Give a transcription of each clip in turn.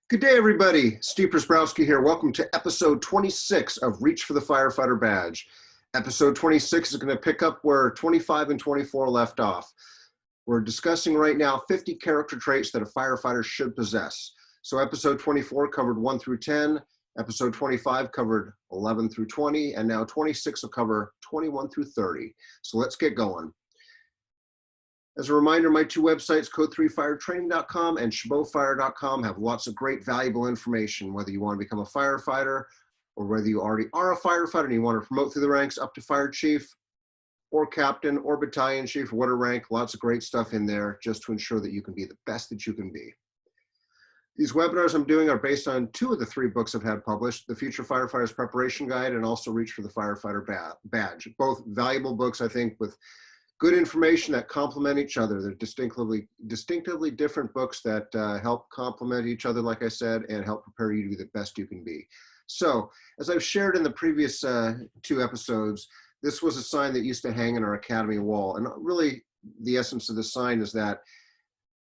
Good day, everybody. Steve Prziborowski here. Welcome to episode 26 of Reach for the Firefighter Badge. Episode 26 is going to pick up where 25 and 24 left off. We're discussing right now 50 character traits that a firefighter should possess. So episode 24 covered 1 through 10, episode 25 covered 11 through 20, and now 26 will cover 21 through 30. So let's get going. As a reminder, my two websites, code3firetraining.com and ShabotFire.com, have lots of great valuable information, whether you want to become a firefighter or whether you already are a firefighter and you want to promote through the ranks up to fire chief or captain or battalion chief or whatever rank. Lots of great stuff in there just to ensure that you can be the best that you can be. These webinars I'm doing are based on 2 of the 3 books I've had published, The Future Firefighter's Preparation Guide and also Reach for the Firefighter Badge. Both valuable books, I think, with good information that complement each other. They're distinctively different books that help complement each other, like I said, and help prepare you to be the best you can be. So, as I've shared in the previous 2 episodes, this was a sign that used to hang in our academy wall. And really, the essence of the sign is that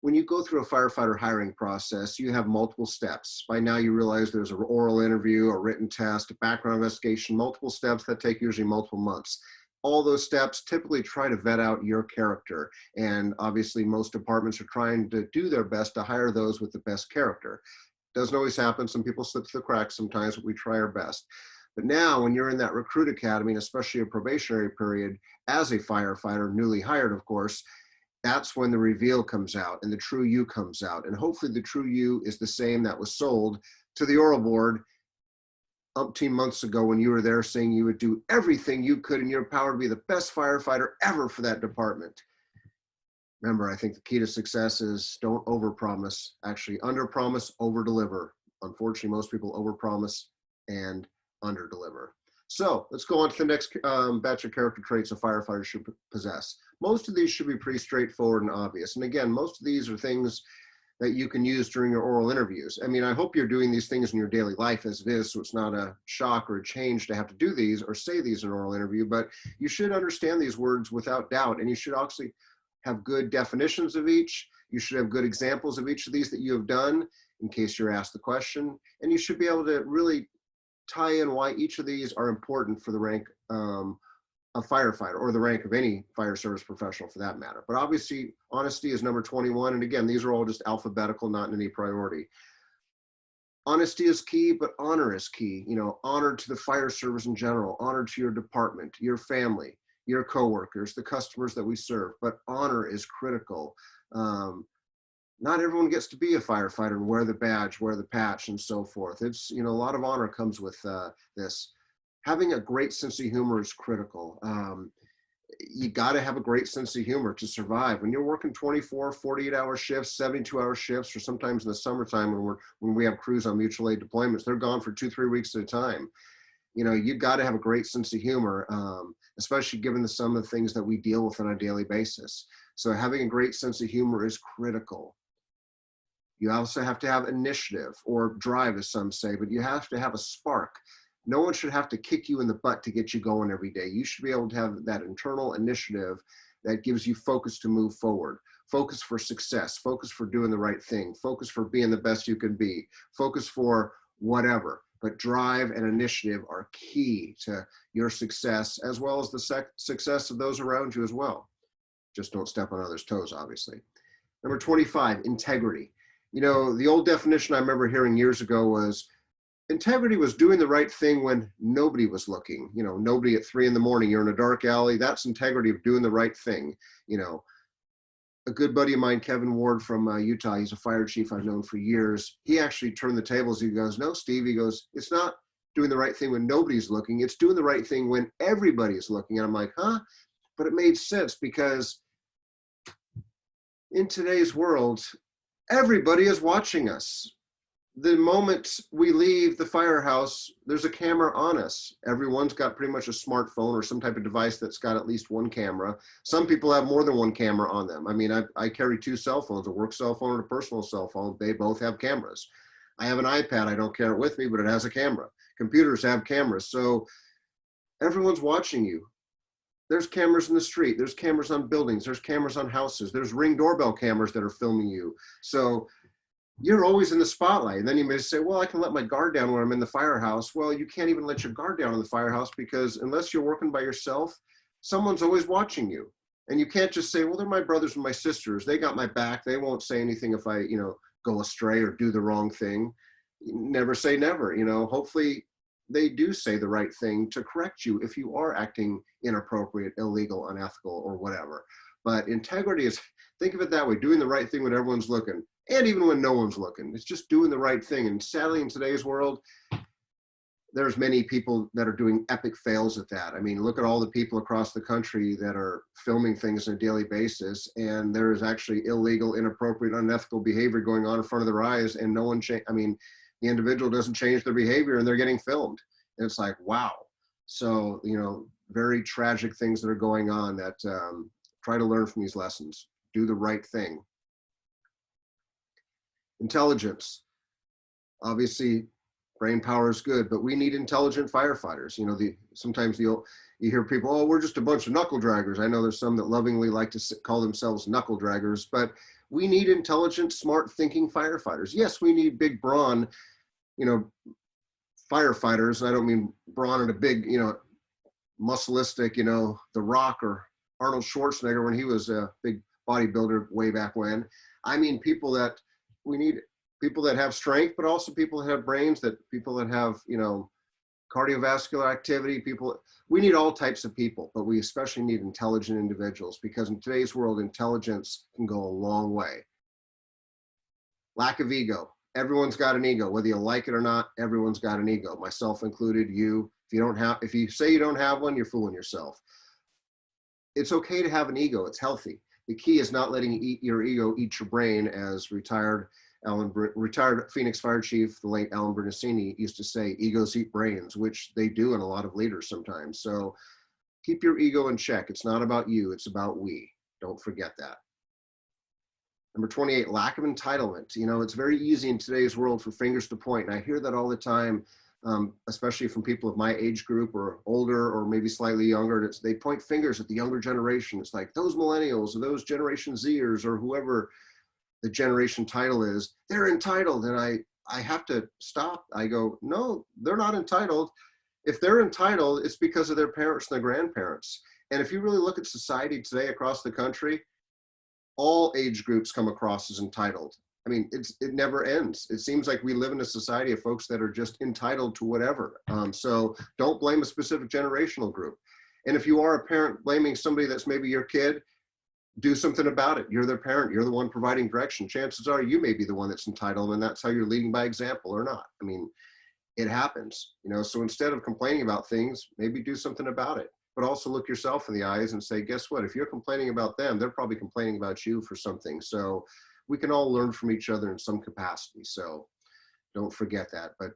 when you go through a firefighter hiring process, you have multiple steps. By now, you realize there's an oral interview, a written test, a background investigation, multiple steps that take usually multiple months. All those steps typically try to vet out your character. And obviously most departments are trying to do their best to hire those with the best character. Doesn't always happen. Some people slip through the cracks sometimes, but we try our best. But now when you're in that recruit academy, and especially a probationary period as a firefighter, newly hired, of course, that's when the reveal comes out and the true you comes out. And hopefully the true you is the same that was sold to the oral board umpteen months ago when you were there saying you would do everything you could in your power to be the best firefighter ever for that department. Remember, I think the key to success is don't overpromise, actually underpromise, overdeliver. Unfortunately, most people overpromise and underdeliver. So let's go on to the next batch of character traits a firefighter should possess. Most of these should be pretty straightforward and obvious. And again, most of these are things that you can use during your oral interviews. I mean, I hope you're doing these things in your daily life as it is, so it's not a shock or a change to have to do these or say these in an oral interview, but you should understand these words without doubt, and you should actually have good definitions of each. You should have good examples of each of these that you have done in case you're asked the question, and you should be able to really tie in why each of these are important for the rank a firefighter or the rank of any fire service professional for that matter. But obviously honesty is number 21. And again, these are all just alphabetical, not in any priority. Honesty is key, but honor is key. You know, honor to the fire service in general, honor to your department, your family, your coworkers, the customers that we serve, but honor is critical. Not everyone gets to be a firefighter and wear the badge, wear the patch and so forth. It's, you know, a lot of honor comes with this. Having a great sense of humor is critical. You got to have a great sense of humor to survive. When you're working 24, 48-hour shifts, 72-hour shifts, or sometimes in the summertime when we have crews on mutual aid deployments, they're gone for 2-3 weeks at a time. You know, you got to have a great sense of humor, especially given some of the things that we deal with on a daily basis. So having a great sense of humor is critical. You also have to have initiative or drive, as some say, but you have to have a spark. No one should have to kick you in the butt to get you going every day. You should be able to have that internal initiative that gives you focus to move forward, focus for success, focus for doing the right thing, focus for being the best you can be, focus for whatever. But drive and initiative are key to your success as well as the success of those around you as well. Just don't step on others' toes, obviously. Number 25, integrity. You know, the old definition I remember hearing years ago was integrity was doing the right thing when nobody was looking. You know, nobody at 3 in the morning, you're in a dark alley. That's integrity of doing the right thing. You know, a good buddy of mine, Kevin Ward from Utah, he's a fire chief I've known for years. He actually turned the tables. He goes, no, Steve, he goes, it's not doing the right thing when nobody's looking. It's doing the right thing when everybody is looking. And I'm like, huh? But it made sense because in today's world, everybody is watching us. The moment we leave the firehouse, there's a camera on us. Everyone's got pretty much a smartphone or some type of device that's got at least one camera. Some people have more than one camera on them. I mean, I carry 2 cell phones, a work cell phone and a personal cell phone. They both have cameras. I have an iPad. I don't carry it with me, but it has a camera. Computers have cameras. So everyone's watching you. There's cameras in the street. There's cameras on buildings. There's cameras on houses. There's Ring doorbell cameras that are filming you. So you're always in the spotlight. And then you may say, well, I can let my guard down when I'm in the firehouse. Well, you can't even let your guard down in the firehouse, because unless you're working by yourself, someone's always watching you. And you can't just say, well, they're my brothers and my sisters. They got my back. They won't say anything if I, go astray or do the wrong thing. Never say never. Hopefully they do say the right thing to correct you if you are acting inappropriate, illegal, unethical, or whatever. But integrity is, think of it that way, doing the right thing when everyone's looking, and even when no one's looking. It's just doing the right thing. And sadly, in today's world, there's many people that are doing epic fails at that. I mean, look at all the people across the country that are filming things on a daily basis, and there is actually illegal, inappropriate, unethical behavior going on in front of their eyes, and no one the individual doesn't change their behavior and they're getting filmed. And it's like, wow. So, very tragic things that are going on that try to learn from these lessons. Do the right thing. Intelligence. Obviously, brain power is good, but we need intelligent firefighters. Sometimes you hear people, oh, we're just a bunch of knuckle draggers. I know there's some that lovingly like to call themselves knuckle draggers, but we need intelligent, smart thinking firefighters. Yes, we need big brawn, firefighters. And I don't mean brawn in a big, musculistic, The Rock or Arnold Schwarzenegger when he was a big bodybuilder way back when. I mean, we need people that have strength, but also people that have brains, people that have, cardiovascular activity, we need all types of people, but we especially need intelligent individuals, because in today's world, intelligence can go a long way. Lack of ego. Everyone's got an ego, whether you like it or not. Everyone's got an ego, myself included. If you say you don't have one, you're fooling yourself. It's okay to have an ego. It's healthy. The key is not letting your ego eat your brain, as retired Phoenix Fire Chief, the late Alan Bernasini, used to say, egos eat brains, which they do in a lot of leaders sometimes. So keep your ego in check. It's not about you, it's about we. Don't forget that. Number 28, lack of entitlement. It's very easy in today's world for fingers to point. And I hear that all the time, especially from people of my age group or older or maybe slightly younger. They point fingers at the younger generation. It's like those millennials or those Generation Zers or whoever the generation title is, they're entitled. And I have to stop. I go, no, they're not entitled. If they're entitled, it's because of their parents and their grandparents. And if you really look at society today across the country, all age groups come across as entitled. I mean, it never ends. It seems like we live in a society of folks that are just entitled to whatever. So don't blame a specific generational group. And if you are a parent blaming somebody that's maybe your kid, do something about it. You're their parent. You're the one providing direction. Chances are you may be the one that's entitled, and that's how you're leading by example or not. I mean, it happens, so instead of complaining about things, maybe do something about it. But also look yourself in the eyes and say, guess what? If you're complaining about them, they're probably complaining about you for something. So we can all learn from each other in some capacity. So don't forget that, but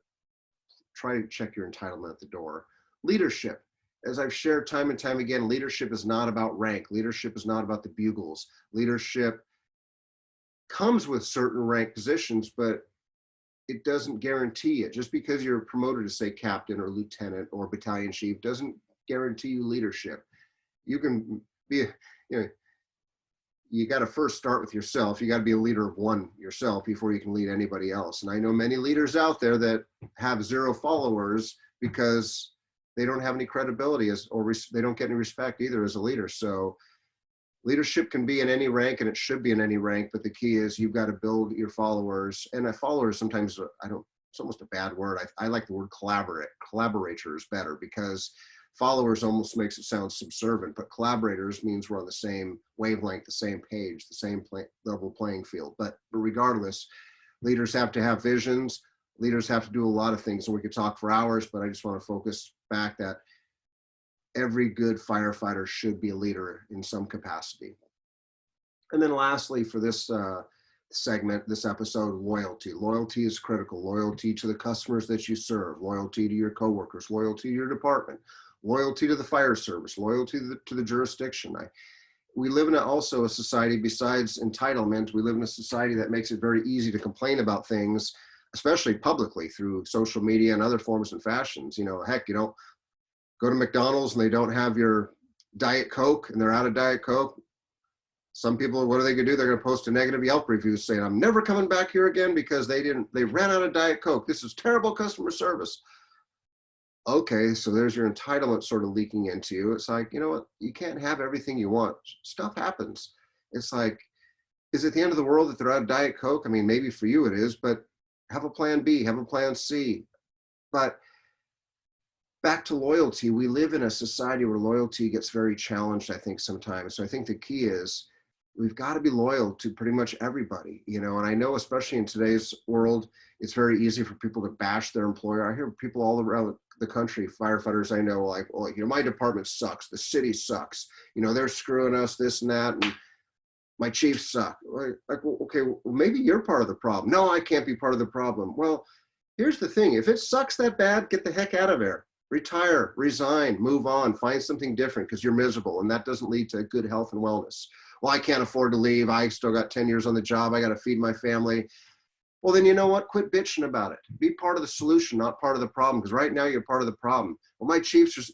try to check your entitlement at the door. Leadership. As I've shared time and time again, leadership is not about rank. Leadership is not about the bugles. Leadership comes with certain rank positions, but it doesn't guarantee it. Just because you're promoted to say captain or lieutenant or battalion chief doesn't guarantee you leadership. You can be, you got to first start with yourself. You got to be a leader of one yourself before you can lead anybody else. And I know many leaders out there that have 0 followers because they don't have any credibility or they don't get any respect either as a leader. So leadership can be in any rank, and it should be in any rank, but the key is you've got to build your followers. And a follower sometimes, it's almost a bad word. I like the word collaborators better, because followers almost makes it sound subservient, but collaborators means we're on the same wavelength, the same page, the same level playing field. But regardless, leaders have to have visions. Leaders have to do a lot of things, and we could talk for hours, but I just want to focus back that every good firefighter should be a leader in some capacity. And then lastly, for this segment, this episode, loyalty. Loyalty is critical. Loyalty to the customers that you serve, loyalty to your coworkers, loyalty to your department, loyalty to the fire service, loyalty to the jurisdiction. We live in also a society, besides entitlement, we live in a society that makes it very easy to complain about things, especially publicly through social media and other forms and fashions. Heck, go to McDonald's and they don't have your Diet Coke and they're out of Diet Coke. Some people, what are they gonna do? They're gonna post a negative Yelp review saying, I'm never coming back here again because they ran out of Diet Coke. This is terrible customer service. Okay, so there's your entitlement sort of leaking into you. It's like, you know what? You can't have everything you want. Stuff happens. It's like, is it the end of the world that they're out of Diet Coke? I mean, maybe for you it is, but have a plan B, have a plan C. But back to loyalty, we live in a society where loyalty gets very challenged, I think, sometimes. So I think the key is we've got to be loyal to pretty much everybody, you know, and I know especially in today's world, it's very easy for people to bash their employer. I hear people all around the country, firefighters I know, like, well, you know, my department sucks, the city sucks, you know, they're screwing us, this and that, and my chiefs suck. Like, well, okay, well, maybe you're part of the problem. No, I can't be part of the problem. Well, here's the thing. If it sucks that bad, get the heck out of there. Retire, resign, move on, find something different because you're miserable and that doesn't lead to good health and wellness. Well, I can't afford to leave. I still got 10 years on the job. I got to feed my family. Well, then you know what? Quit bitching about it. Be part of the solution, not part of the problem, because right now you're part of the problem. Well, my chiefs are,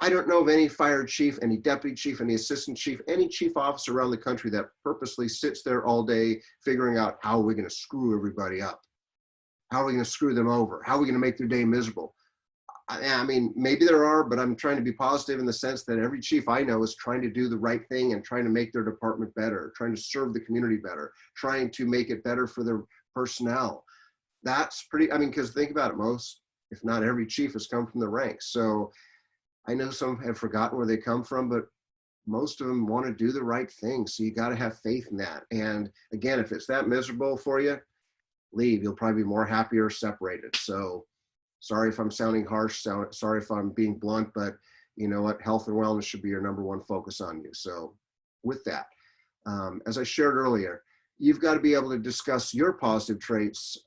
I don't know of any fire chief, any deputy chief, any assistant chief, any chief officer around the country that purposely sits there all day figuring out how are we going to screw everybody up? How are we going to screw them over? How are we going to make their day miserable? I mean, maybe there are, but I'm trying to be positive in the sense that every chief I know is trying to do the right thing and trying to make their department better, trying to serve the community better, trying to make it better for their personnel. That's pretty, I mean, because think about it, most, if not every chief has come from the ranks. So I know some have forgotten where they come from, but most of them want to do the right thing. So you got to have faith in that. And again, if it's that miserable for you, leave. You'll probably be more happier separated. So sorry if I'm sounding harsh, sorry if I'm being blunt, but you know what? Health and wellness should be your number one focus on you. So with that, as I shared earlier, you've got to be able to discuss your positive traits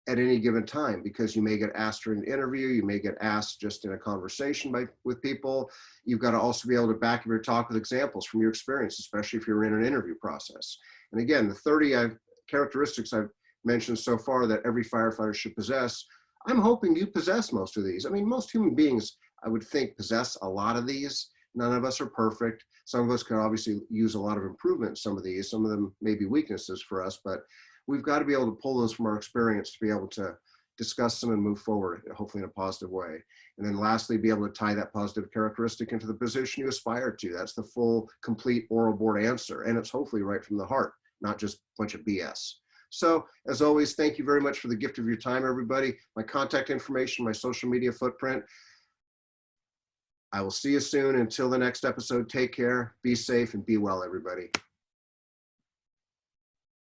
at any given time because you may get asked during an interview, you may get asked just in a conversation with people. You've got to also be able to back up your talk with examples from your experience, especially if you're in an interview process. And again, the 30 characteristics I've mentioned so far that every firefighter should possess, I'm hoping you possess most of these. I mean, most human beings, I would think, possess a lot of these. None of us are perfect. Some of us could obviously use a lot of improvement in some of these. Some of them may be weaknesses for us, but we've got to be able to pull those from our experience to be able to discuss them and move forward, hopefully in a positive way. And then lastly, be able to tie that positive characteristic into the position you aspire to. That's the full, complete oral board answer. And it's hopefully right from the heart, not just a bunch of BS. So as always, thank you very much for the gift of your time, everybody. My contact information, my social media footprint. I will see you soon. Until the next episode, take care, be safe, and be well, everybody.